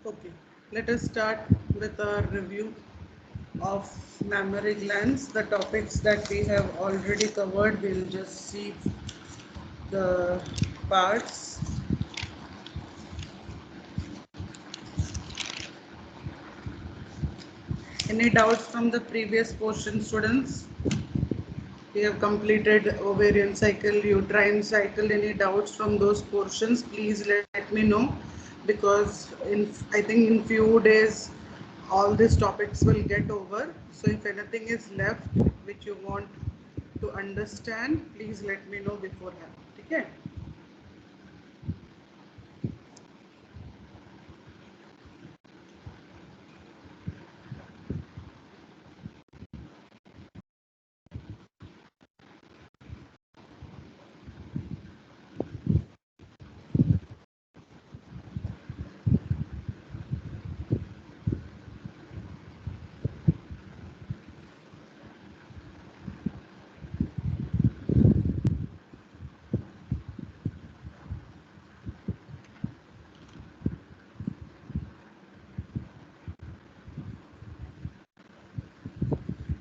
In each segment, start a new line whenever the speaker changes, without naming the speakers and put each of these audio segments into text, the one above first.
Okay, let us start with our review of mammary glands. The topics that we have already covered, we'll just see the parts. Any doubts from the previous portion, students? We have completed ovarian cycle, uterine cycle. Any doubts from those portions? Please let me know, because I think in few days all these topics will get over. So if anything is left which you want to understand, please let me know beforehand. Okay?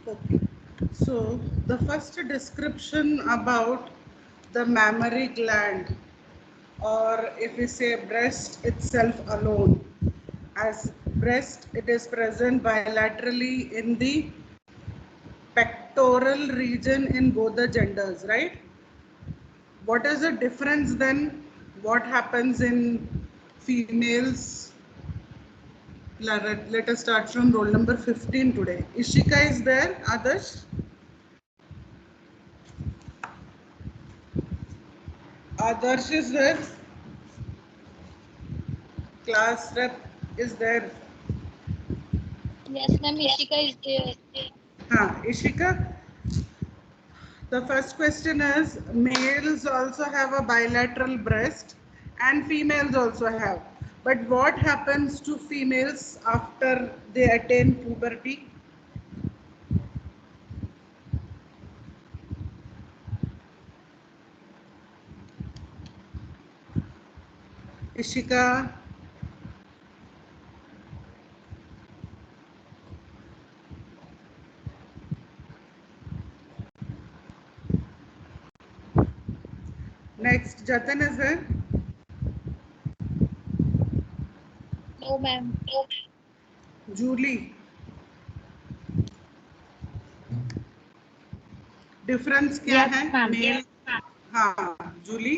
Okay. So the first description about the mammary gland, or if we say breast itself alone, as breast, it is present bilaterally in the pectoral region in both the genders, right? What is the difference then? What happens in females? Let us start from roll number 15 today. Ishika is there, Adarsh? Adarsh is there, class rep is there.
Yes, ma'am. Ishika is there.
Ishika, the first question is, males also have a bilateral breast and females also have. But what happens to females after they attain puberty? Ishika, next, Jatin is there.
No, ma'am.
Julie, difference क्या
Yes,
है
ma'am.
Mail? हाँ, Jully.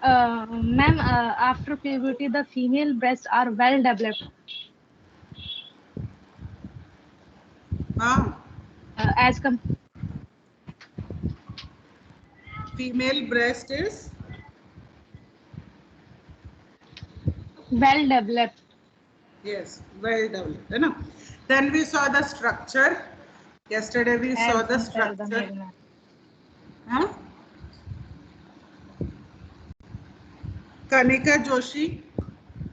Ma'am, after puberty, the female breasts are well developed.
हाँ,
As
female breast is
well developed.
yes, well developed, है ना? Then we saw the structure. Yesterday we saw
As
the
compared to the
structure.
male, ma'am.
हाँ? Kanika Joshi,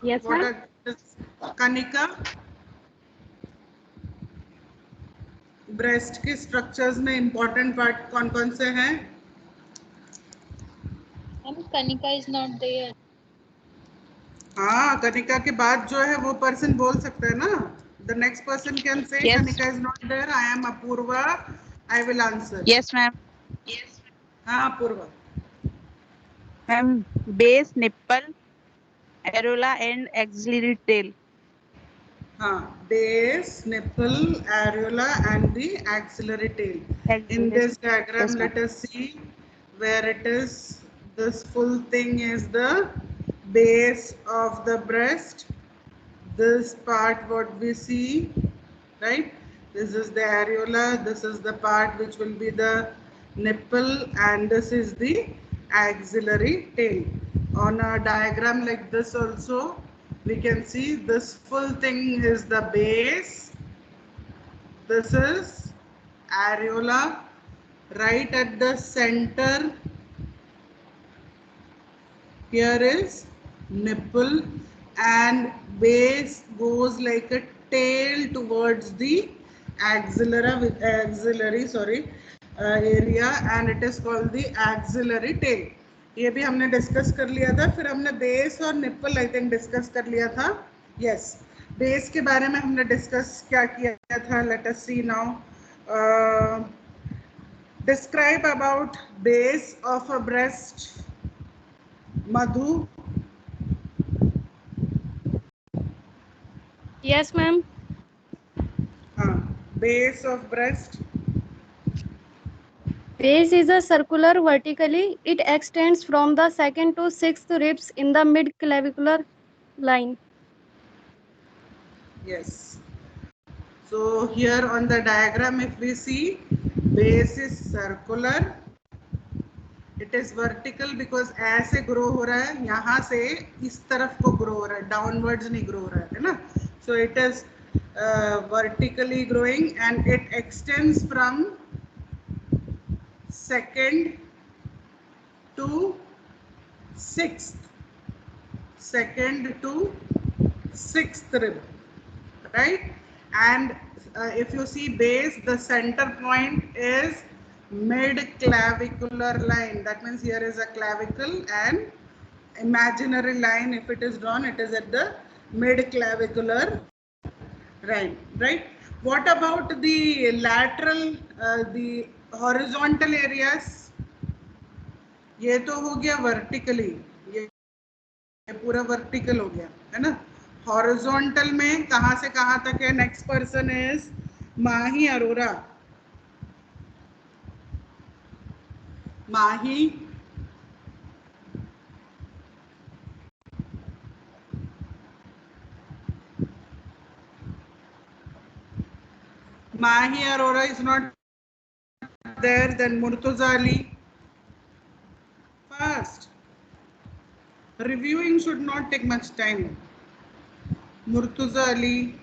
Yes,
what
ma'am.
are Kanika? Breast के structures में important part कौन कौन से हैं?
Ma'am, Kanika is not there.
हाँ, कनिका के बाद जो है वो पर्सन बोल सकता है ना. The next person can say
Yes,
Kanika is not there, I am Apoorva, I will answer.
yes, ma'am.
हाँ, Apoorva.
Ma'am, base, nipple, areola, and axillary tail.
हाँ, base, nipple, areola and the axillary tail. In
Axillary.
this diagram,
Yes, ma'am.
let us see where it is. This full thing is the base of the breast. This part what we see, right? This is the areola, this is the part which will be the nipple, and this is the axillary tail. On a diagram like this also, we can see this full thing is the base, this is areola, right at the center here is nipple, and base goes like a tail towards the axillary area, and it is called the axillary tail. ये भी हमने discuss कर लिया था। फिर हमने base और nipple I think discuss कर लिया था। यस, बेस के बारे में हमने डिस्कस क्या किया था, let us see now. Describe about base of a breast, Madhu.
Yes, ma'am.
हाँ, base of breast.
Base is a circular vertically. It extends from the second to sixth ribs in the mid-clavicular line.
Yes. So here on the diagram, if we see, base is circular. It is vertical because ऐसे grow हो रहा है, यहाँ से इस तरफ को grow हो रहा है, downwards नहीं grow हो रहा है ना? So it is vertically growing and it extends from second to sixth, second to sixth rib, right? And if you see base, the center point is mid clavicular line. That means here is a clavicle and imaginary line, if it is drawn, it is at the mid clavicular line, right? What about the lateral, the horizontal areas? ये तो हो गया vertically, ये पूरा vertical हो गया है ना। हॉरिजॉन्टल में कहां से कहां तक है? Next person is Mahi Arora. Mahi, Mahi Arora is not there, then Murtuza Ali. Fast, reviewing should not take much time. Murtuza Ali,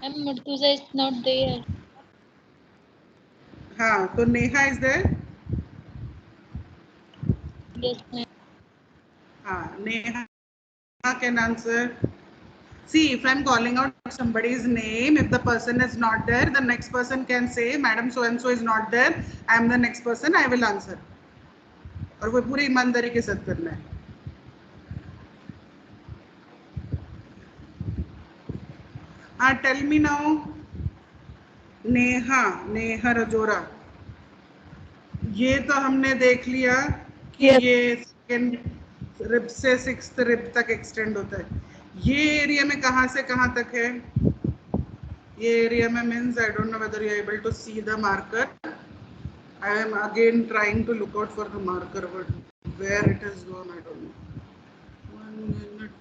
Ma'am, Murtuza is not there.
हाँ तो Neha is there.
Yes, ma'am.
हाँ, Neha can answer. See, if I'm calling out somebody's name, if the person is not there, the next person can say, Madam so and so is not there, I am the next person, I will answer. और वो पूरी ईमानदारी के साथ करना है। हाँ, tell me now. Neha, Neha Rajora, ये तो हमने देख लिया कि
Yes.
ये सेकेंड रिब से सिक्स्थ रिब तक एक्सटेंड होता है। ये एरिया में कहाँ से कहाँ तक है? ये एरिया में means I don't know whether you are able to see the marker. I am again trying to look out for the marker, but where it is gone I don't know. 1 minute.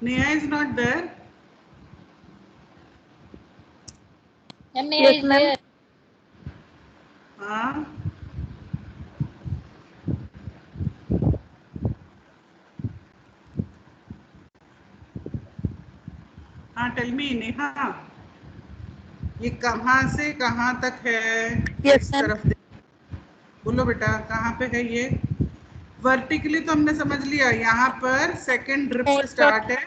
Neha is not there.
Ma'am, Neha
Yes,
is
ma'am.
there.
हाँ, हाँ, tell मी नेहा, ये कहाँ से कहाँ तक है?
Yes,
इस
ma'am.
तरफ बोलो बेटा, कहाँ पे है ये? वर्टिकली तो हमने समझ लिया, यहाँ पर सेकंड ड्रिप से स्टार्ट है।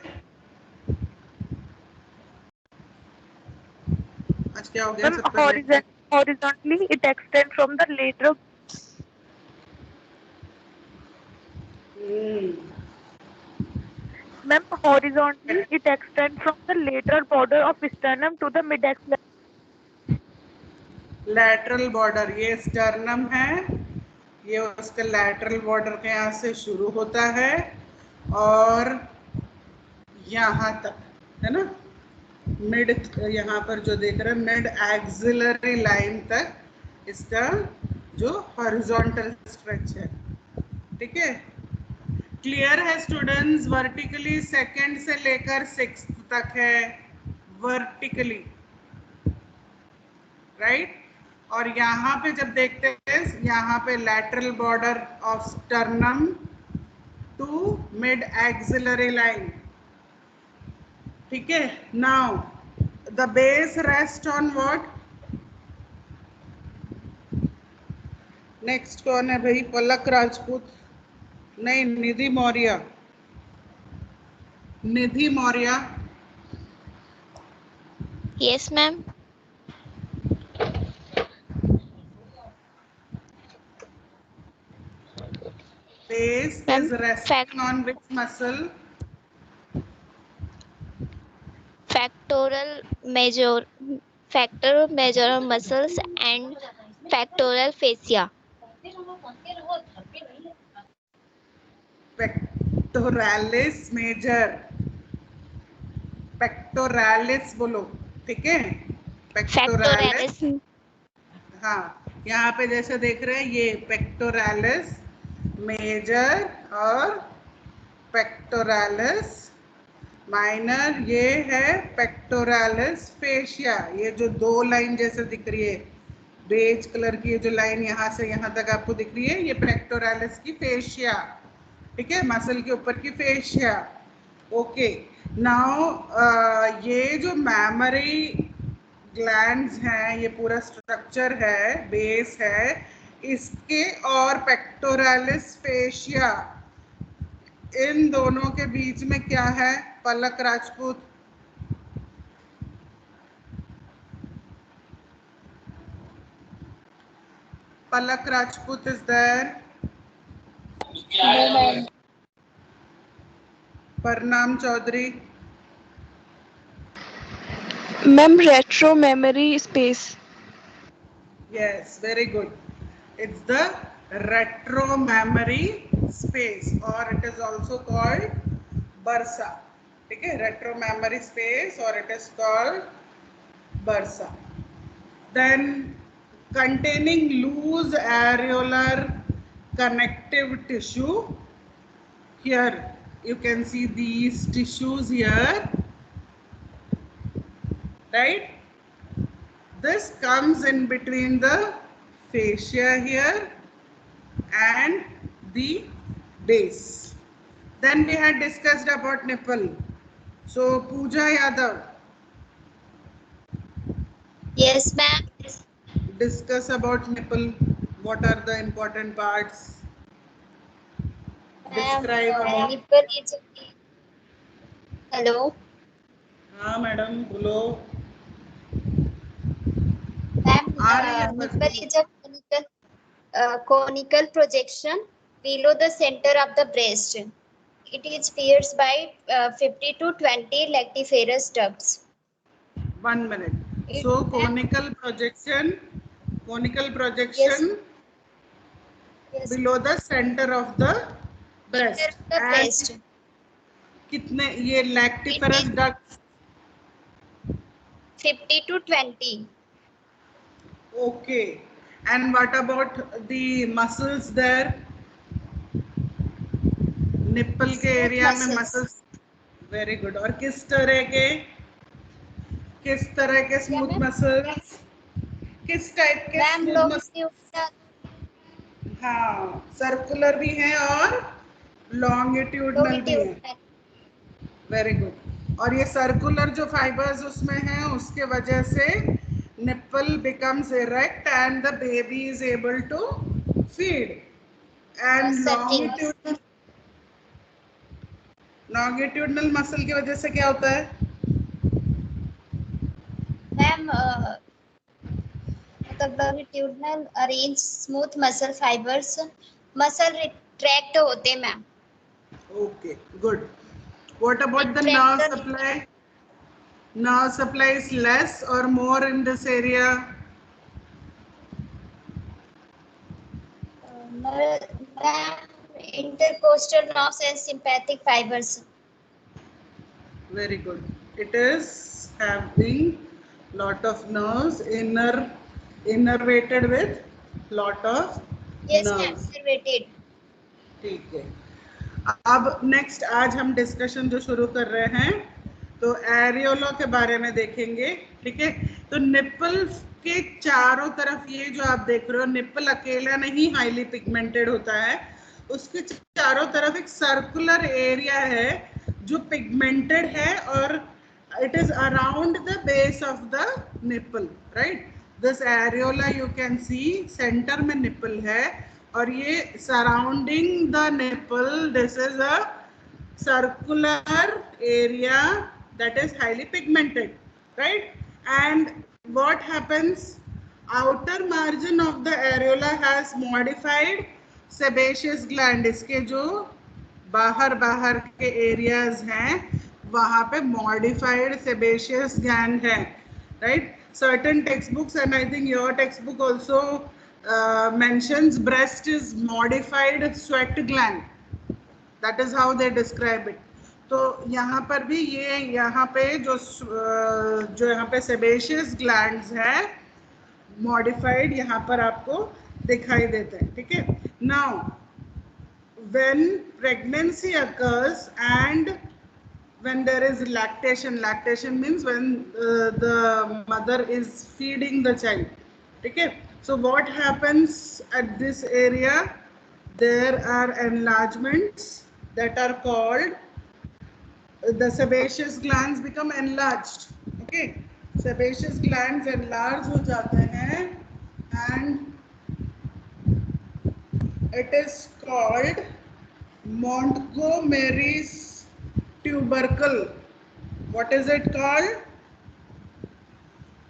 आज क्या हो गया
Ma'am,
सबका?
horizontally it extends from the lateral. Ma'am, horizontally it extends from the lateral border of sternum to the mid-axilla.
Lateral border, ये स्टर्नम है, ये उसका लैटरल बॉर्डर के यहाँ से शुरू होता है और यहाँ तक, है ना? मिड, यहाँ पर जो देख रहे हैं मिड एक्सिलरी लाइन तक इसका जो हॉरिजॉन्टल स्ट्रेच है। ठीक है, क्लियर है स्टूडेंट्स? वर्टिकली सेकंड से लेकर सिक्स्थ तक है, वर्टिकली, राइट? और यहाँ पे जब देखते हैं, यहाँ पे lateral border of sternum to mid axillary line. ठीक है, now The base rests on what? Next कौन है भाई? पलक राजपूत नहीं, निधि मौर्य. निधि Maurya.
Yes, ma'am.
Base
Ma'am,
is resting on which muscle?
Factor major muscles and factorial fascia.
Pectoralis major. Pectoralis बोलो, ठीक है? Pectoralis.
Factorialis.
हाँ, यहाँ पे जैसे देख रहे हैं ये pectoralis major और pectoralis माइनर, ये है pectoralis fascia. ये जो दो लाइन जैसे दिख रही है, बेज कलर की ये जो लाइन यहाँ से यहाँ तक आपको दिख रही है, ये pectoralis की fascia, ठीक है? मसल के ऊपर की fascia. ओके, नाउ ये जो मैमरी ग्लैंड्स हैं, ये पूरा स्ट्रक्चर है, बेस है इसके और पेक्टोरालिस फेशिया, इन दोनों के बीच में क्या है? Palak Rajput. Palak Rajput is there.
No, ma'am.
परनाम Chaudhary.
Ma'am, retro memory space.
Yes, very good. It's the retromemory space, or it is also called bursa. ठीक है? Retromemory space, or it is called bursa. Then containing loose areolar connective tissue. Here you can see these tissues here, right? This comes in between the fascia here and the base. Then we had discussed about nipple. So Pooja Yadav,
Yes, ma'am.
discuss about nipple. What are the important parts? Describe about.
Nipple is. Hello.
हाँ madam बोलो.
Ma'am,
आ रही है
nipple
बस.
is a conical projection below the center of the breast. It is pierced by 50 to 20 lactiferous ducts.
1 minute. So conical projection
Yes.
below the center of the breast.
Center of the
And
breast.
कितने ये lactiferous ducts?
50 to 20.
Okay. And what about the muscles there? Nipple के
Smooth
area में
muscles.
Muscles. Very good. और किस तरह के smooth muscles? किस type के
Ma'am,
स्मूथ मसल्स?
longitudinal.
हाँ, सर्कुलर भी हैं और लॉन्गिट्यूडनल भी हैं. Very good. और ये सर्कुलर जो फाइबर्स उसमें हैं, उसके वजह से nipple becomes erect and the baby is able to feed. And longitudinal muscle की वजह से क्या होता है?
Ma'am, longitudinal arranged smooth muscle fibers. Muscle retract होते हैं ma'am.
Okay, good. What about the
Retract
nerve
the
supply? Nerve supply is less or more in this area?
Ma'am, intercostal nerves and sympathetic fibers.
Very good. It is having lot of nerves, innervated with lot of
Yes, ma'am,
nerves.
innervated.
ठीक है. अब next आज हम discussion जो शुरू कर रहे हैं तो एरियोला के बारे में देखेंगे. ठीक है? तो निप्पल के चारों तरफ ये जो आप देख रहे हो, निप्पल अकेला नहीं हाईली पिगमेंटेड होता है, उसके चारों तरफ एक सर्कुलर एरिया है जो पिगमेंटेड है और it is around the base of the nipple, right? This areola you can see center में nipple है और ये surrounding the nipple, this is a circular area that is highly pigmented, right? And what happens? Outer margin of the areola has modified sebaceous gland. इसके जो बाहर के areas हैं वहाँ पे modified sebaceous gland है, right? Certain textbooks and I think your textbook also mentions breast is modified sweat gland. That is how they describe it. तो यहाँ पर भी ये यहाँ पे जो यहाँ पे sebaceous glands है modified यहाँ पर आपको दिखाई देते हैं, ठीक है? Now, when pregnancy occurs and when there is lactation, lactation means when the mother is feeding the child, okay? So what happens at this area? There are enlargements that are called, the sebaceous glands become enlarged, okay? Sebaceous glands enlarge हो जाते हैं and it is called Montgomery's tubercle. What is it called?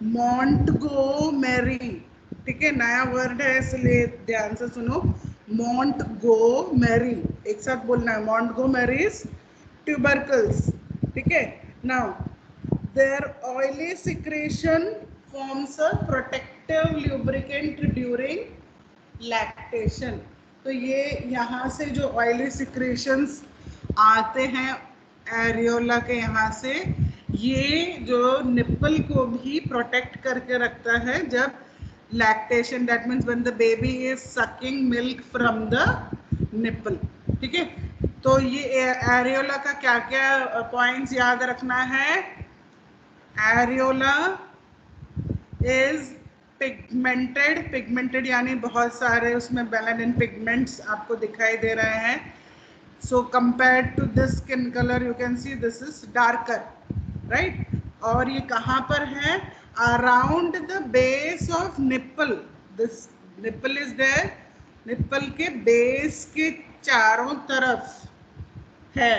Montgomery. ठीक है, नया word है इसलिए ध्यान से सुनो. Montgomery, एक साथ बोलना है. Montgomery's tubercles. ठीक है. Now, their oily secretion forms a protective lubricant during lactation. तो ये यहाँ से जो ऑयली सिक्रेशंस आते हैं एरियोला के यहाँ से, ये जो निप्पल को भी प्रोटेक्ट करके रखता है जब lactation, that means when the baby is sucking milk from the nipple. ठीक है, तो ये एरियोला का क्या क्या पॉइंट्स याद रखना है? एरियोला इज पिगमेंटेड यानी बहुत सारे उसमें मेलानिन पिगमेंट्स आपको दिखाई दे रहे हैं. So compared to this skin colour you can see this is darker, right? और ये कहाँ पर है? Around the base of nipple. This nipple is there, nipple के बेस के चारों तरफ है.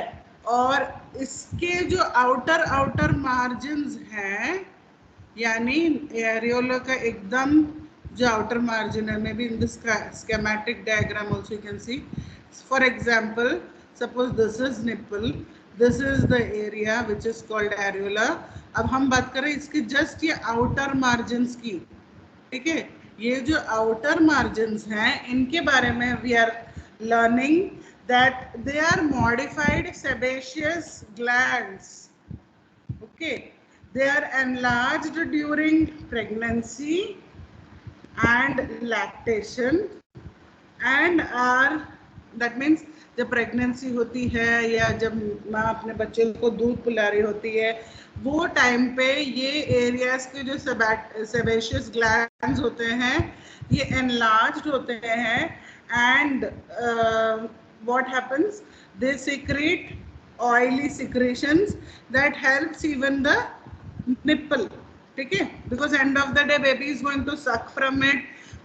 और इसके जो आउटर मार्जिन्स हैं, यानी एरियोला का एकदम जो आउटर मार्जिन है, may be in this schematic diagram also you can see. For example, suppose this is nipple, this is the area which is called areola. अब हम बात करें इसके जस्ट ये आउटर मार्जिन्स की. ठीक है, ये जो आउटर मार्जिन्स हैं इनके बारे में we are learning that they are modified sebaceous glands. Okay, they are enlarged during pregnancy and lactation and are, that means जब प्रेगनेंसी होती है या जब माँ अपने बच्चे को दूध पिला रही होती है, वो टाइम पे ये एरियाज के जो सेबेशियस ग्लैंड्स होते हैं ये एनलार्ज्ड होते हैं and what happens? They secrete oily secretions that helps even the nipple. ठीक है, because end of the day baby is going to suck from it.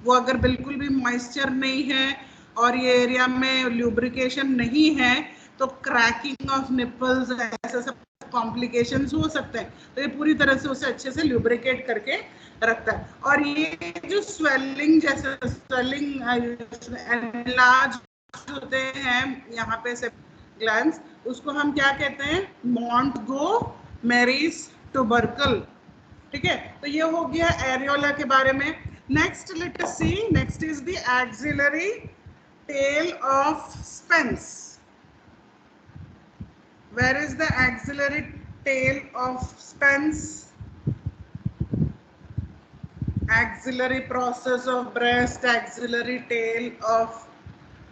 वो अगर बिल्कुल भी moisture नहीं है और ये एरिया में lubrication नहीं है तो cracking of nipples ऐसे सब complications हो सकते हैं. तो ये पूरी तरह से उसे अच्छे से lubricate करके रखता है. और ये जो swelling जैसे swelling enlarge होते हैं यहाँ पे से ग्लैंड्स, उसको हम क्या कहते हैं? Montgomery's tubercle. ठीक है, तो ये हो गया एरियोला के बारे में. Next let us see, next is the axillary tail of Spence. Where is the axillary tail of Spence? Axillary process of breast, axillary tail of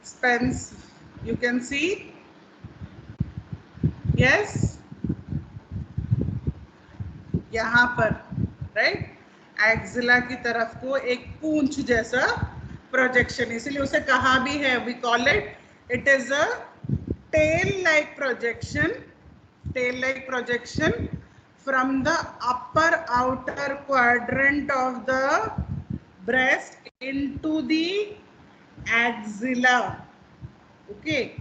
Spence, you can see. Yes, यहाँ पर right axilla की तरफ को एक पूंछ जैसा projection, इसलिए उसे कहा भी है, we call it is a tail like projection from the upper outer quadrant of the breast into the axilla. Okay,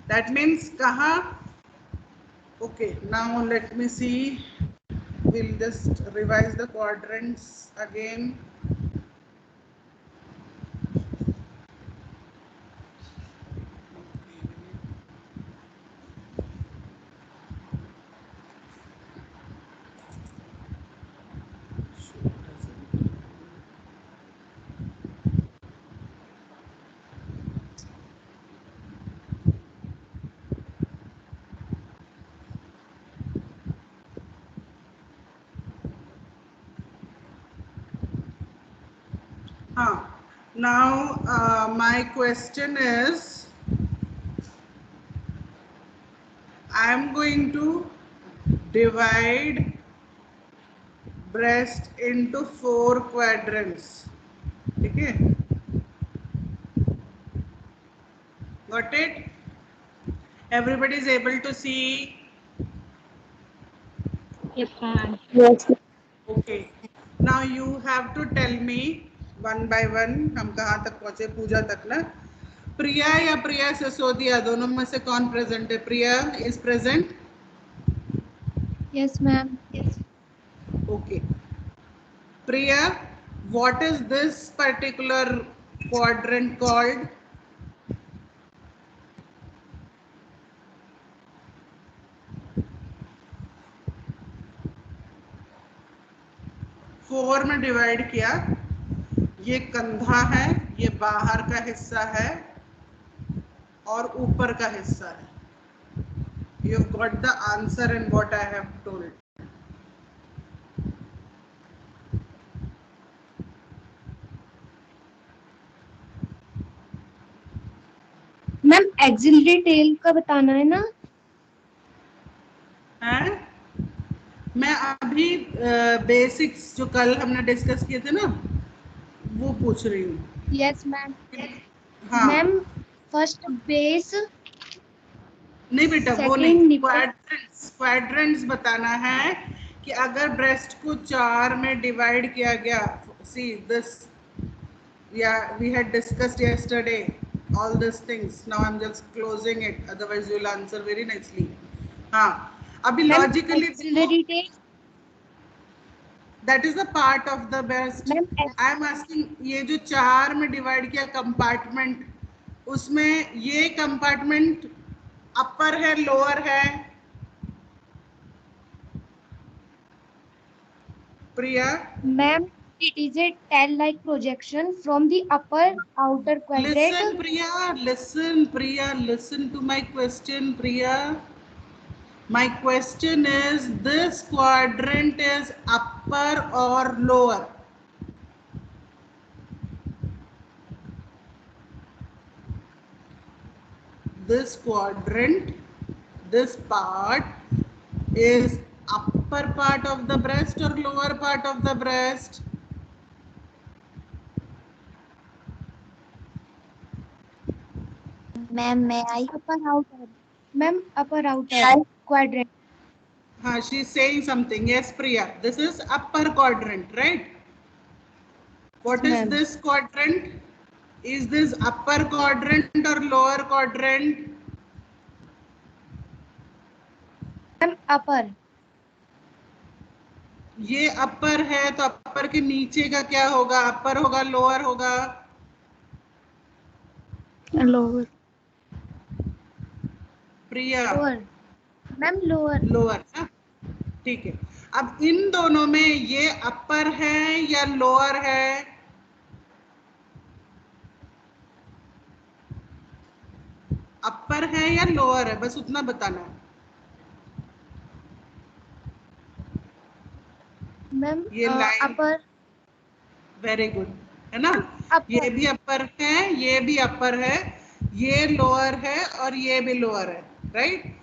that means kaha? Okay, now let me see. We'll just revise the quadrants again. Now my question is, I am going to divide breast into 4 quadrants. Okay, got it? Everybody is able to see?
Yes, ma'am.
Okay. Now you have to tell me one by one. हम कहाँ तक पहुँचे? पूजा तक ना? प्रिया या प्रिया सिसोदिया दोनों में से कौन प्रेजेंट है? प्रिया is present?
Yes, ma'am.
Okay. Priya, what is this particular quadrant called? Four में डिवाइड किया, ये कंधा है, ये बाहर का हिस्सा है और ऊपर का हिस्सा है. You've got the answer in what I have told.
Ma'am axillary tail का बताना है ना?
हैं? मैं अभी बेसिक्स जो कल हमने डिस्कस किए थे ना, वो पूछ रही हूँ.
Yes ma'am.
हाँ
मैम फर्स्ट बेस,
नहीं बेटा, वो
Second
नहीं,
nipple.
क्वाड्रेंट्स बताना है कि अगर ब्रेस्ट को 4 में डिवाइड किया गया. See this, yeah, we had discussed yesterday all these things. Now I'm just closing it, otherwise you'll answer very nicely. हाँ, अभी
ma'am
logically
axillary tail.
that is the part of the breast.
Ma'am
I am asking, ये जो 4 में divide किया compartment, उसमें ये compartment अपर है lower है? प्रिया,
ma'am it is a tail-like projection from the upper outer quadrant.
listen Priya, listen Priya, listen to my question Priya. My question is, this quadrant is upper or lower? This quadrant, this part is upper part of the breast or lower part of the breast?
Ma'am, may I?
Upper outer. Ma'am upper outer quadrant.
She is saying something. Yes, Priya. This is upper quadrant, right? What is
ma'am.
this quadrant? Is this upper quadrant or lower quadrant?
Ma'am upper.
ये अपर है तो अपर के नीचे का क्या होगा? अपर होगा lower होगा?
Lower.
प्रिया,
Lower. Ma'am lower.
लोअर ना, ठीक है. अब इन दोनों में ये अपर है या लोअर है? अपर है या लोअर है, बस उतना बताना है.
मैम
ये लाइन
upper.
वेरी गुड है ना?
Upper.
ये भी अपर है, ये भी अपर है, ये लोअर है और ये भी लोअर है, right?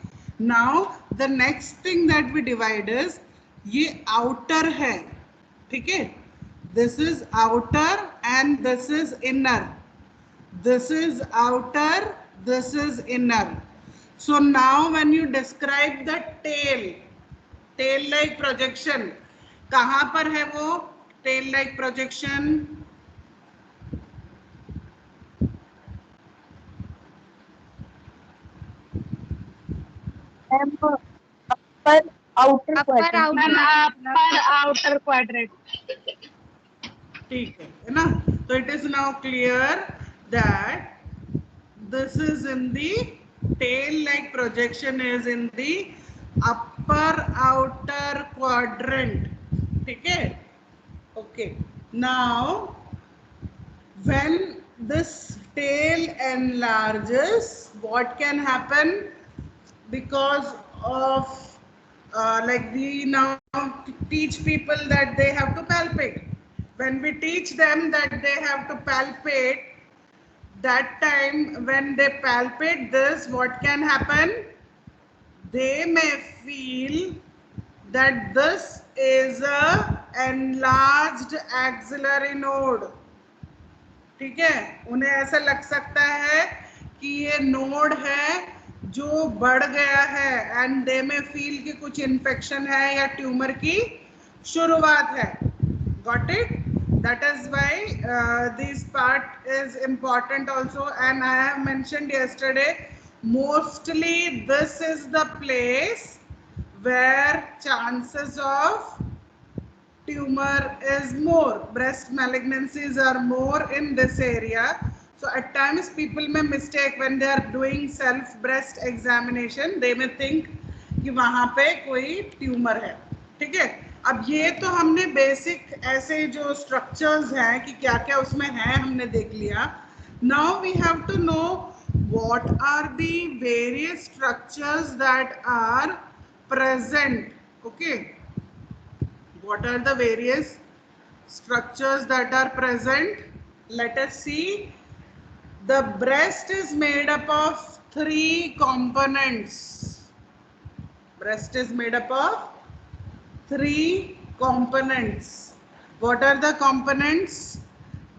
Now the next thing that we divide is, ये आउटर है, ठीक है? This is outer and this is inner. This is outer, this is inner. So now when you describe the tail, tail like projection कहाँ पर है वो tail like projection?
upper outer
Upper
quadrant.
outer quadrant.
ठीक है ना? तो it is now clear that this is in the tail like projection is in the upper outer quadrant. ठीक है? Okay. Now when this tail enlarges, what can happen? Because of like we now teach people that they have to palpate. When we teach them that they have to palpate, that time when they palpate this, what can happen? They may feel that this is a enlarged axillary node. ठीक है, उन्हें ऐसा लग सकता है कि ये node है जो बढ़ गया है एंड दे में फील कि कुछ इन्फेक्शन है या ट्यूमर की शुरुआत है. Got it? That is why this part is important also, and I have mentioned yesterday, mostly this is the place where chances of tumor is more, breast malignancies are more in this area. So at times people may mistake when they are doing self breast examination, they may think कि वहाँ पे कोई tumour है. ठीक है, अब ये तो हमने बेसिक ऐसे जो स्ट्रक्चर्स हैं कि क्या क्या उसमें है हमने देख लिया. Now we have to know what are the various structures that are present. Okay, what are the various structures that are present? Let us see. The breast is made up of 3 components. Breast is made up of 3 components. What are the components?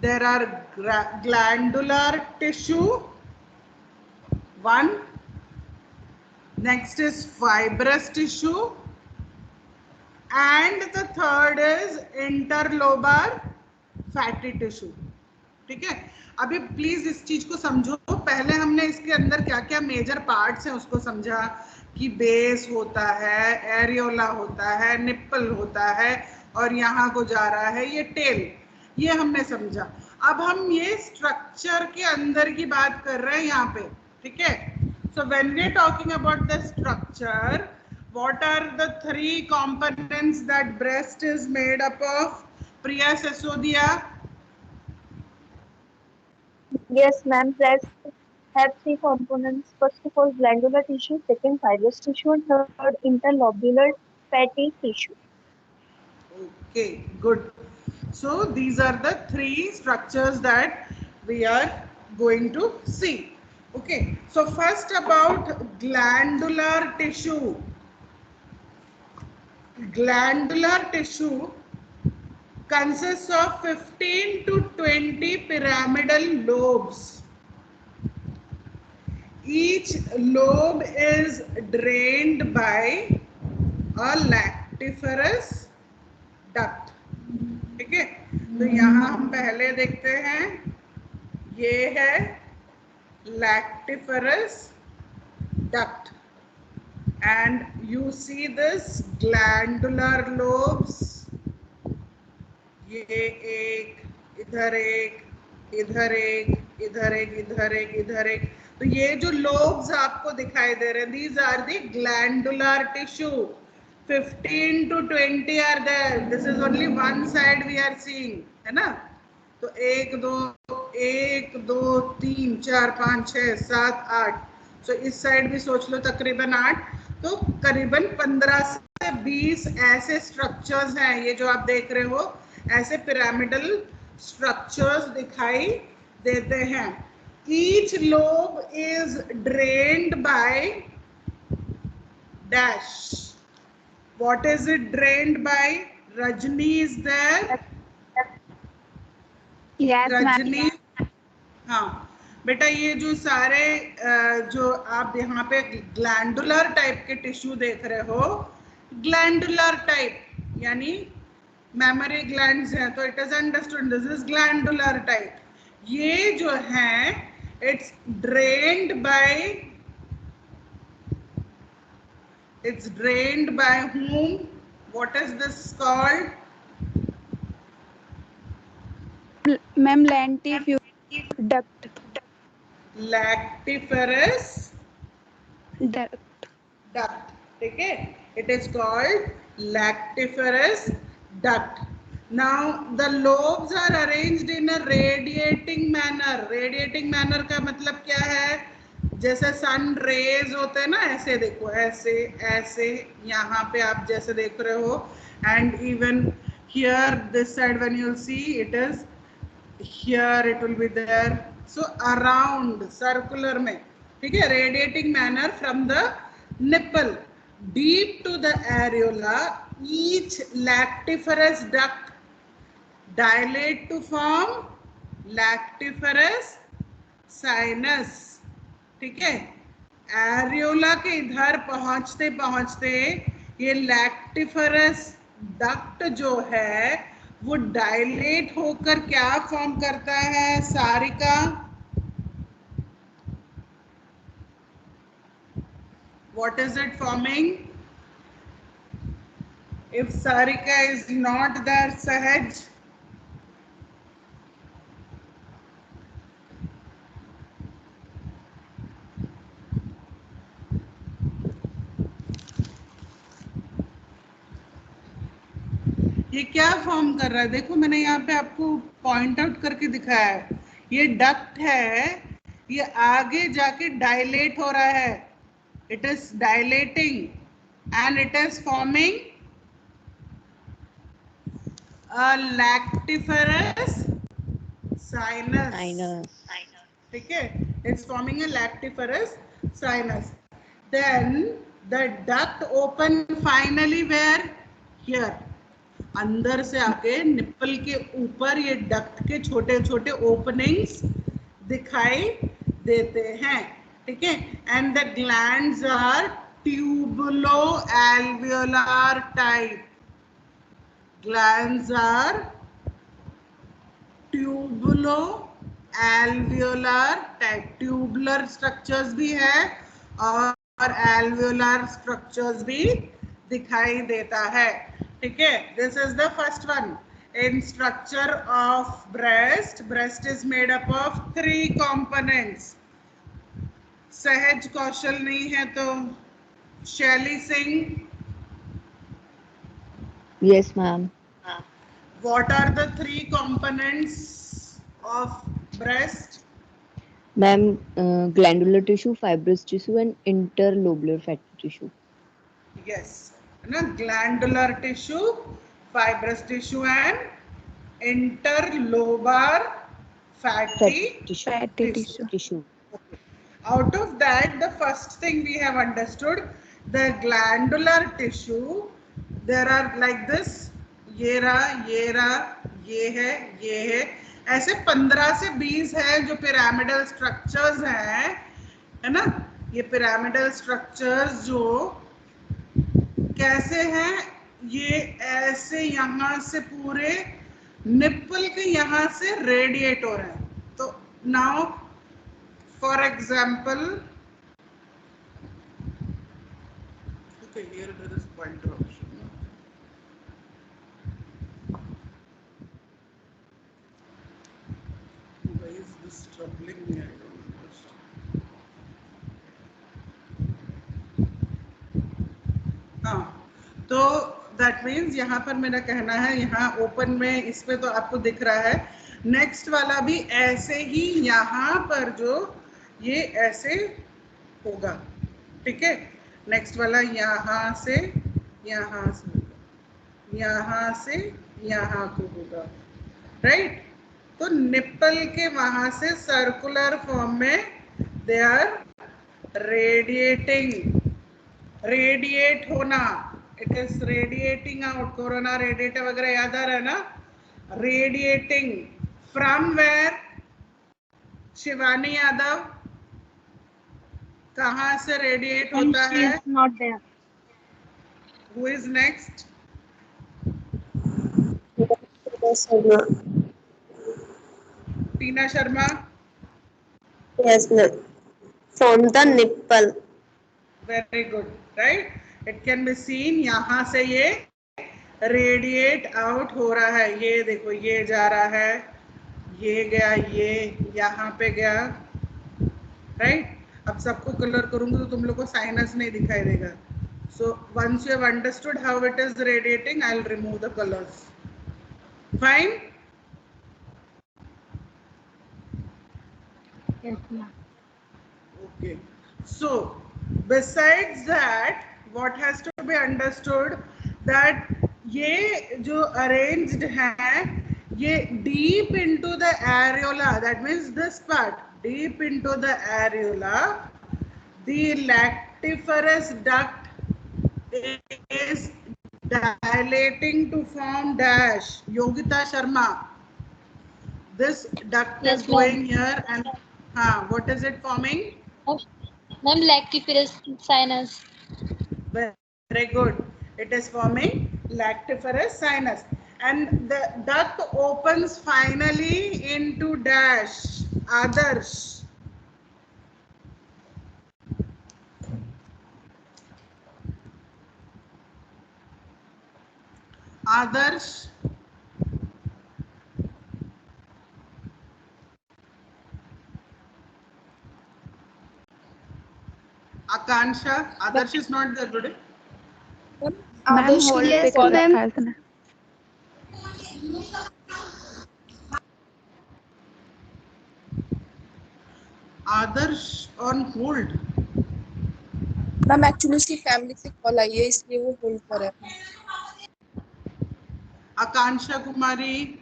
There are glandular tissue, 1. Next is fibrous tissue, and the third is interlobar fatty tissue. ठीक है, अभी please इस चीज को समझो. पहले हमने इसके अंदर क्या क्या मेजर पार्ट्स हैं उसको समझा कि बेस होता है, एरियोला होता है, निप्पल होता है और यहाँ को जा रहा है ये टेल. ये हमने समझा. अब हम ये स्ट्रक्चर के अंदर की बात कर रहे हैं यहाँ पे. ठीक है, so when we are talking about the structure, what are the 3 components that breast is made up of? Priya Sasodia?
Yes, ma'am. Breast have 3 components. First of all, glandular tissue. Second, fibrous tissue, and third, interlobular fatty tissue.
Okay, good. So these are the 3 structures that we are going to see. Okay, so first about glandular tissue. Glandular tissue consists of 15 to 20 pyramidal lobes. Each lobe is drained by a lactiferous duct. ठीक है, तो यहाँ हम पहले देखते हैं, ये है lactiferous duct. And you see this glandular lobes. ये एक, इधर एक, इधर एक, इधर एक, इधर एक, इधर एक. तो ये जो lobes आपको दिखाई दे रहे हैं, these are the glandular tissue. 15 to 20 are there. This is only one side we are seeing, है ना? तो 1 2 1 2 3 4 5 6 7 8. तो इस साइड भी सोच लो तकरीबन 8. तो करीबन 15 से 20 ऐसे स्ट्रक्चर्स हैं. ये जो आप देख रहे हो ऐसे पिरामिडल स्ट्रक्चर्स दिखाई देते हैं. Each lobe is drained by dash. What is it drained by? Rajni is there.
Yes,
Rajni, हाँ बेटा, ये जो सारे जो आप यहाँ पे ग्लैंडुलर टाइप के टिश्यू देख रहे हो, ग्लैंडुलर टाइप, यानी मेमोरी ग्लैंड्स हैं, तो it is understood this is glandular type. ये जो है it's drained by whom? What is this called?
Ma'am, lenticular duct.
Lactiferous
Duct.
duct. ठीक है, it is called lactiferous duct. Now the lobes are arranged in a radiating manner. Radiating manner का मतलब क्या है? जैसे सन रेज होते हैं ना, ऐसे देखो, ऐसे ऐसे यहाँ पे आप जैसे देख रहे हो, and even here this side when you will see it is here, it will be there. So around circular में, ठीक है, radiating manner from the nipple deep to the areola, each lactiferous duct dilate to form lactiferous sinus. ठीक है, areola के इधर पहुंचते पहुंचते ये लैक्टिफरस डक्ट जो है वो डायलेट होकर क्या फॉर्म करता है Sarika? What is it forming? If Sarika is not there, Sahaj. ये क्या फॉर्म कर रहा है? देखो मैंने यहाँ पे आपको पॉइंट आउट करके दिखाया है. ये डक्ट है, ये आगे जाके डायलेट हो रहा है. It is dilating and it is forming a lactiferous sinus. ठीक है, it's forming a lactiferous sinus. Then the duct open finally where? Here. अंदर से आके निप्पल के ऊपर ये डक्ट के छोटे छोटे ओपनिंग्स दिखाई देते हैं. ठीक है, and the glands are tubulo alveolar type. Glands are tubulo alveolar type. Tubular structures भी है और एल्वियोलर स्ट्रक्चर्स भी दिखाई देता है. ठीक है, this is the first one. In structure of breast is made up of 3 components. सहज कौशल नहीं है तो शैली Singh.
Yes, ma'am.
What are the 3 components of breast?
Ma'am, glandular tissue, fibrous tissue, and interlobular fatty tissue.
Yes, ना, glandular tissue, fibrous tissue, and interlobar fatty
tissue.
Okay. Out of that, the first thing we have understood, the glandular tissue, there are like this, ये है, ऐसे 15 से 20 है जो pyramidal structures हैं, है ना. ये पिरामिडल स्ट्रक्चर्स जो कैसे हैं, ये ऐसे यहाँ से पूरे निप्पल के यहाँ से रेडिएट हो रहे हैं. तो now for example, okay, here there is pointer option. Why is this troubling me? I don't understand. हाँ, तो that means यहाँ पर मेरा कहना है, यहाँ ओपन में इसमें तो आपको दिख रहा है. नेक्स्ट वाला भी ऐसे ही यहाँ पर जो ये ऐसे होगा. ठीक है, नेक्स्ट वाला यहाँ से यहाँ से यहाँ से यहाँ को होगा. राइट, तो निप्पल के वहां से सर्कुलर फॉर्म में दे आर रेडिएटिंग. रेडिएट होना, it is radiating out. Corona radiator वगैरह याद आ रहा है ना. Radiating from where? Shivani Yadav, कहाँ से रेडिएट होता है?
Not there.
Who is next?
Yes, ma'am.
Tina Sharma.
Yes, ma'am. From the nipple.
Very good, right? It can be seen. यहाँ से ये रेडिएट आउट हो रहा है. ये देखो, ये जा रहा है, ये गया, ये यहाँ पे गया, राइट? अब सबको कलर करूंगी तो तुम लोग को साइनस नहीं दिखाई देगा. So once you have understood how it is radiating, I'll remove the colors. Fine?
Yes, ma'am.
Okay. So besides that, what has to be understood that ये जो arranged है, ये deep into the areola, that means this part, deep into the areola, the lactiferous duct is dilating to form dash. Yogita Sharma. This duct
Yes,
is going here and what is it forming?
Ma'am, lactiferous sinus.
Very good. It is forming lactiferous sinus. And the duct opens finally into dash. Adarsh. Adarsh. Akansha. Adarsh is not there today.
Ma'am hold पे
yes,
call
ma'am.
रखा है उसने.
Adarsh on hold.
Ma'am actually उसकी family से call आई है इसलिए वो hold पर है.
Akansha Kumari.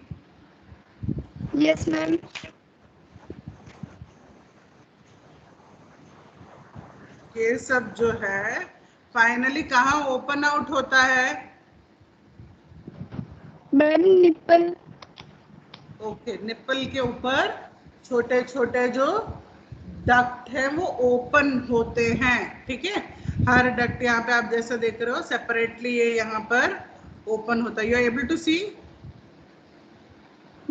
Yes, ma'am.
ये सब जो है फाइनली कहाँ ओपन आउट होता है?
Ma'am nipple.
ओके, निप्पल के ऊपर छोटे छोटे जो डक्ट है वो ओपन होते हैं. ठीक है, हर डक्ट यहाँ पे आप जैसा देख रहे हो सेपरेटली ये यहाँ पर ओपन होता है. You are able to see?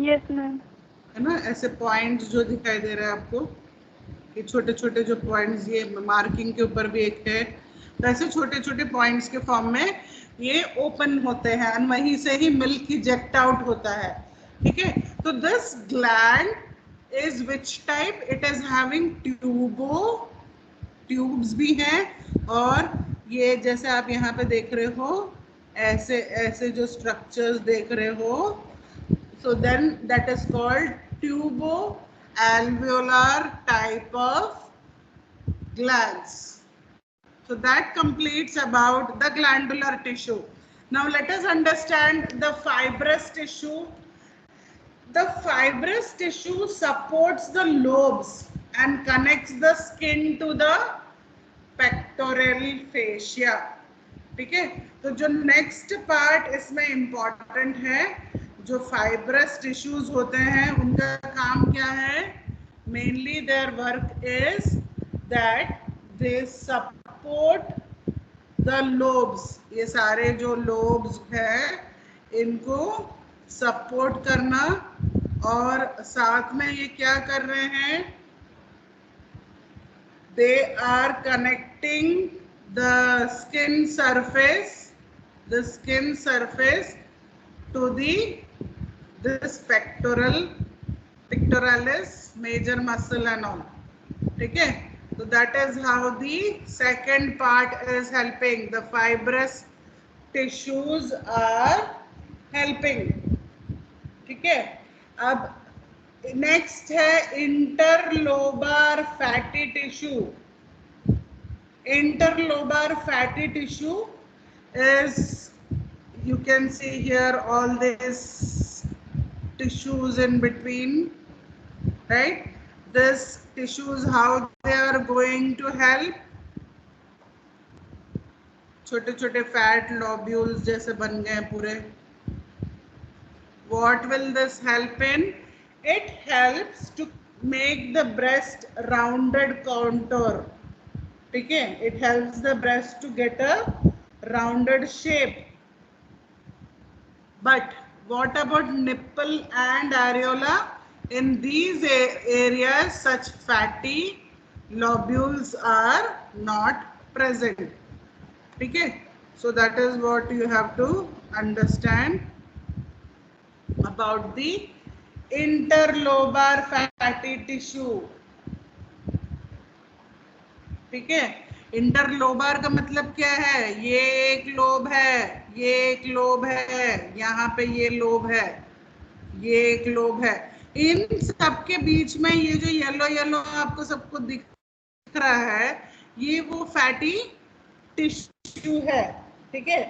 Yes, ma'am.
है ना, ऐसे पॉइंट्स जो दिखाई दे रहे हैं आपको, ये छोटे छोटे जो पॉइंट्स, ये मार्किंग के ऊपर भी एक है, तो ऐसे छोटे छोटे पॉइंट्स के फॉर्म में ये ओपन होते हैं और वहीं से ही मिल्क इजेक्ट आउट होता है. ठीक है, तो this gland is which type? It is having tubes भी हैं, और ये जैसे आप यहाँ पे देख रहे हो ऐसे ऐसे जो स्ट्रक्चर्स देख रहे हो, so then that is called tubo-alveolar type of glands. So that completes about the glandular tissue. Now let us understand the fibrous tissue. The fibrous tissue supports the lobes and connects the skin to the pectoral fascia. ठीक है, तो जो next part इसमें important है, जो fibrous tissues होते हैं उनका काम क्या है? Mainly their work is that they support the lobes. ये सारे जो लोब्स हैं इनको सपोर्ट करना, और साथ में ये क्या कर रहे हैं? They are connecting the skin surface to this pectoralis major muscle and all. ठीक है, so that is how the second part is helping. The fibrous tissues are helping. ठीक है, अब नेक्स्ट है interlobar fatty tissue. Interlobar fatty tissue is, you can see here all these tissues in between, right? This tissues, how they are going to help? छोटे छोटे fat lobules जैसे बन गए पूरे. What will this help in? It helps to make the breast rounded contour. ठीक है, it helps the breast to get a rounded shape. But what about nipple and areola? In these areas such fatty lobules are not present. Okay, so that is what you have to understand about the interlobar fatty tissue. ठीक है, interlobar का मतलब क्या है? ये एक lobe है, ये एक लोब है, यहाँ पे ये लोब है, ये एक लोब है. इन सब के बीच में ये जो येलो येलो आपको सबको दिख रहा है, ये वो फैटी टिश्यू है. ठीक है,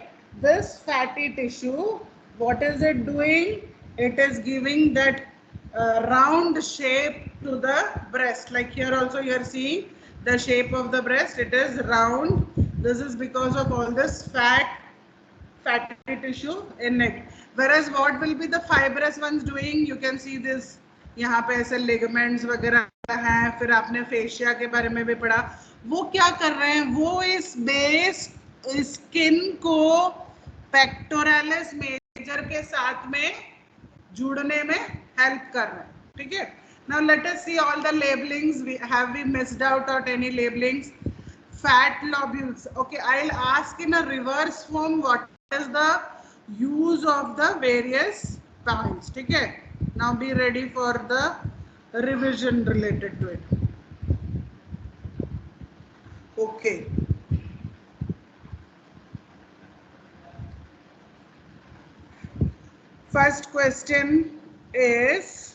this fatty tissue, what is it doing? It is giving that round shape to the breast. Like here also you are seeing the shape of the breast, it is round. This is because of all this fatty tissue in it. Whereas what will be the fibrous ones doing? You can see this, यहाँ पे ऐसे ligaments वगैरह हैं. फिर आपने fascia के बारे में भी पढ़ा. वो क्या कर रहे हैं? वो इस बेस स्किन को पेक्टोरालिस मेजर के साथ में जुड़ने में हेल्प कर रहे हैं. ठीक है, now let us see all the labelings. Have we missed out on any labelings? Fat lobules. Okay, I'll ask in a reverse form what is the use of the various points. ठीक है, now be ready for the revision related to it. Okay, first question is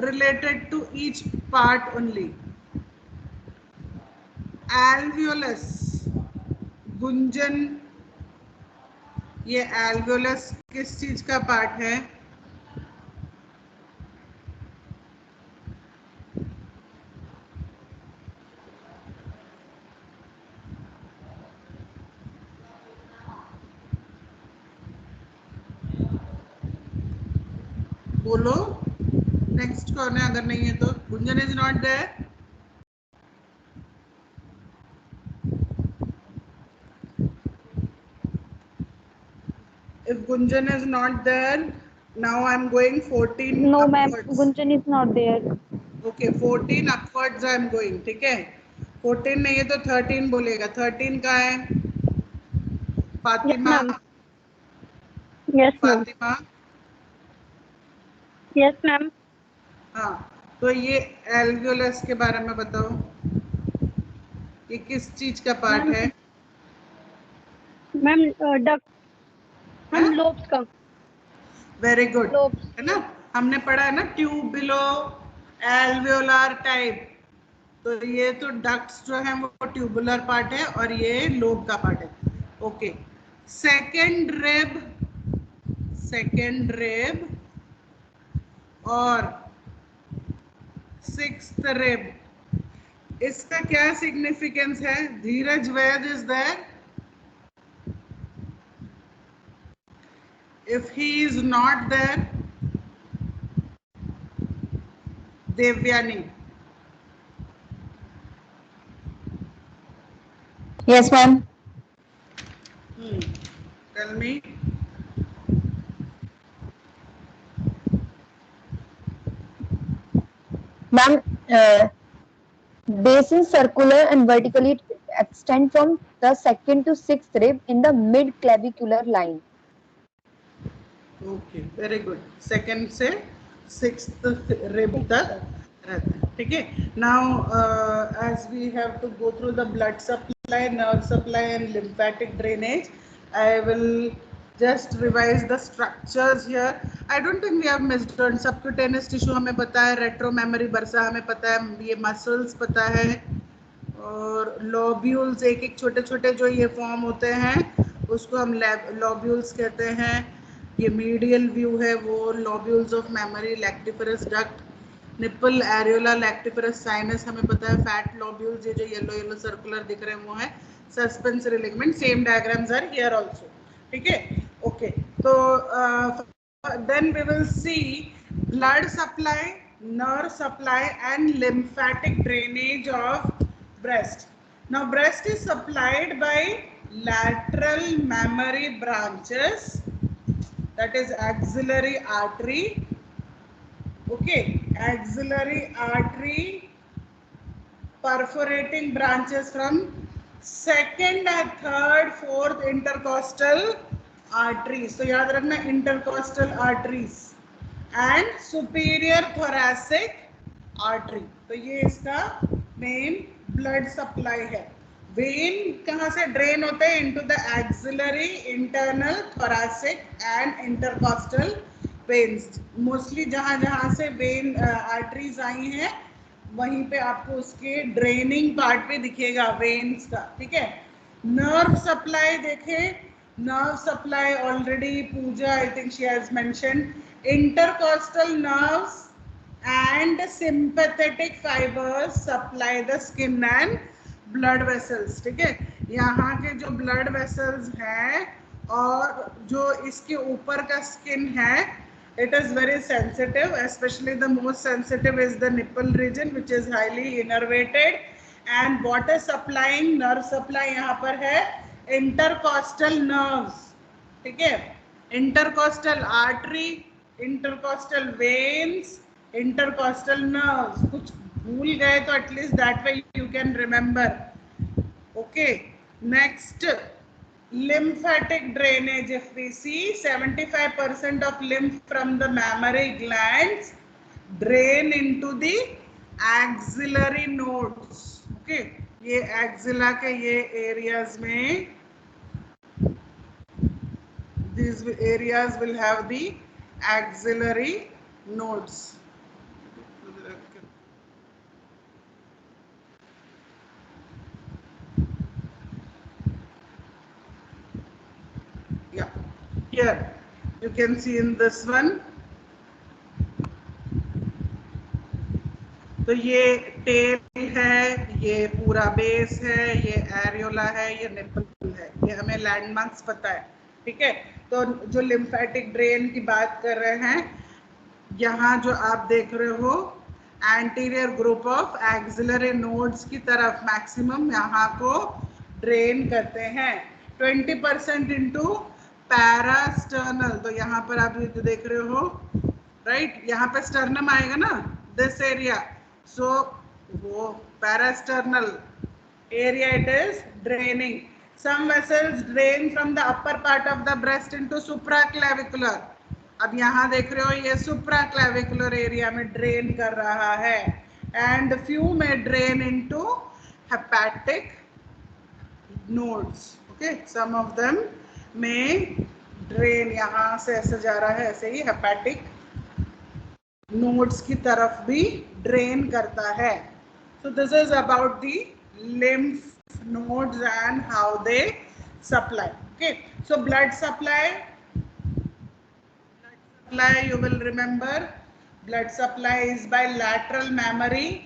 related to each part only. Alveolus, Gunjan, ये alveolus किस चीज का part है? बोलो, next कौन है? अगर नहीं है तो Gunjan is not there. If Gunjan is not there, now I am going 14
No, ma'am.
upwards.
Gunjan is not there.
Okay, 14 upwards I am going. ठीक है, 14 नहीं है तो 13 बोलेगा. 13 का है Fatima.
Yes, ma'am.
Fatima,
Yes, ma'am.
हाँ, तो ये एल्वियोलस के बारे में बताओ. ये किस चीज का पार्ट है?
मैम डक, हम लोब्स का.
Very good,
Lobes.
है ना? हमने पढ़ा है ना ट्यूबिलो एल्वियोलर टाइप. तो ये तो डक्ट्स जो है वो ट्यूबुलर पार्ट है और ये लोब का पार्ट है. ओके, सेकेंड रिब और सिक्स्थ रिब, इसका क्या सिग्निफिकेंस है? Dheeraj Vaid is there. If he is not there, Devyani.
Yes, ma'am.
Tell me.
Ma'am, base is circular and vertically extend from the second to sixth rib in the mid-clavicular line.
Okay, very good. Second से sixth rib तक रहता है. ठीक है. Now, as we have to go through the blood supply, nerve supply, and lymphatic drainage, I will just revise the structures here. I don't think we have missed on subcutaneous tissue. हमें पता है, retromammary bursa हमें पता है, ये muscles पता है, और lobules एक एक छोटे छोटे जो ये फॉर्म होते हैं उसको हम lobules कहते हैं. ये मीडियल व्यू है, वो lobules of mammary, lactiferous duct, nipple, areola, lactiferous sinus हमें पता है. fat lobules ये जो येलो सर्कुलर दिख रहे हैं वो है suspensory ligament. Same diagrams are here also. ठीक है. ओके, तो then we will see blood supply, nerve supply and lymphatic drainage of breast. Now breast is supplied by lateral mammary branches, that is axillary artery. Okay, axillary artery perforating branches from second and third, fourth intercostal arteries. So याद रखना intercostal arteries and superior thoracic artery. तो ये इसका main blood supply है. Vein कहाँ से drain होते हैं? Into the axillary, internal, thoracic and intercostal veins. Mostly जहाँ जहाँ से vein arteries आई हैं वहीं पे आपको उसके ड्रेनिंग पार्ट पे दिखेगा वेन्स का. ठीक है. नर्व सप्लाई देखें. Nerve supply already Pooja I think she has mentioned. Intercostal nerves and sympathetic fibres supply the skin and blood vessels. ठीक है. यहाँ के जो ब्लड वेसल्स हैं और जो इसके ऊपर का स्किन है, it is very sensitive, especially the most sensitive is the nipple region which is highly innervated. And what is supplying? nerve supply यहाँ पर है intercostal nerves. ठीक है. intercostal artery, intercostal veins, intercostal nerves. कुछ भूल गए तो at least that way you can remember. Okay. Next, lymphatic drainage. If we see 75% of lymph from the mammary glands drain into the axillary nodes. Okay, ये axilla के ये areas में, these areas will have the axillary nodes. Yeah, here you can see in this one. तो ये tell है, ये पूरा base है, ये एरियोला है, ये निपल है. ये हमें लैंडमार्क्स पता है. ठीक है. तो जो लिम्फेटिक ड्रेन की बात कर रहे हैं, यहाँ जो आप देख रहे हो anterior group of axillary nodes की तरफ मैक्सिमम यहाँ को ड्रेन करते हैं. 20% इनटू पैरास्टर्नल. तो यहाँ पर आप ये देख रहे हो, राइट. यहाँ पे स्टर्नम आएगा ना, दिस एरिया. सो वो parasternal area it is draining. Some vessels drain from the upper part of the breast into supraclavicular. अब यहाँ देख रहे हो ये supraclavicular area में drain कर रहा है. And few may drain into hepatic nodes. Okay, some of them may drain, यहाँ से ऐसे जा रहा है, ऐसे ही hepatic nodes की तरफ भी drain करता है. So this is about the lymph nodes and how they supply. Okay, so blood supply, you will remember, blood supply is by lateral mammary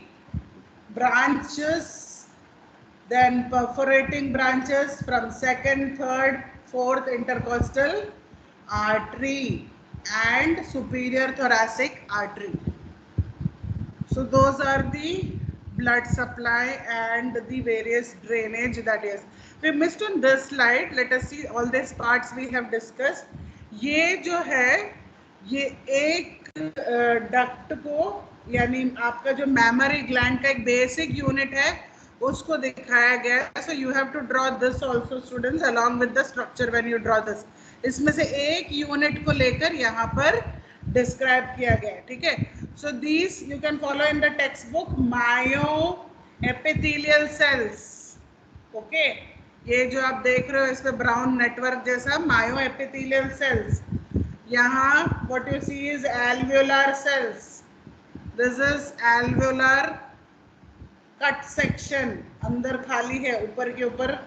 branches, then perforating branches from second, third, fourth intercostal artery and superior thoracic artery. So those are the blood supply and the various drainage that is. We missed on this slide. Let us see all these parts we have discussed. ये जो है ये एक duct को, यानी आपका जो mammary gland का एक बेसिक यूनिट है उसको दिखाया गया है. So you have to draw this also students along with the structure when you draw this. इसमें से एक यूनिट को लेकर यहाँ पर डिस्क्राइब किया गया है. ठीक है. So these you can follow in the textbook. Myoepithelial cells. Okay. ये जो आप देख रहे हो इस पे ब्राउन नेटवर्क जैसा myoepithelial cells. यहाँ what you see is alveolar cells. This is alveolar cut section. अंदर खाली है, ऊपर के ऊपर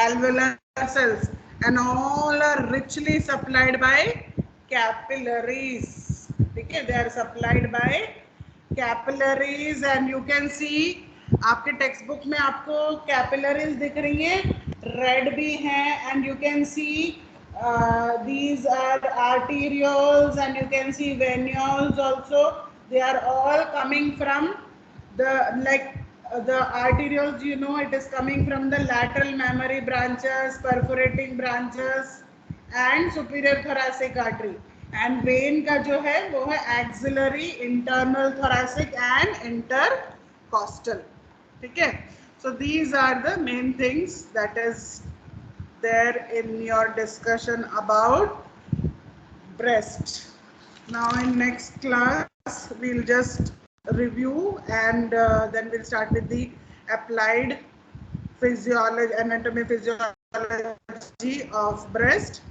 alveolar cells, and all are richly supplied by capillaries. Okay, they are supplied by capillaries, and you can see आपके text में आपको capillaries दिख रही हैं, red भी हैं, and you can see these are arterioles and you can see venules also. They are all coming from the the arterioles, you know, it is coming from the lateral mammary branches, perforating branches and superior thoracic artery. And vein का जो है वो है axillary, internal thoracic and intercostal. ठीक है? So these are the main things that is there in your discussion about breast. Now in next class we'll just review and then we'll start with the applied physiology, anatomy, physiology of breast.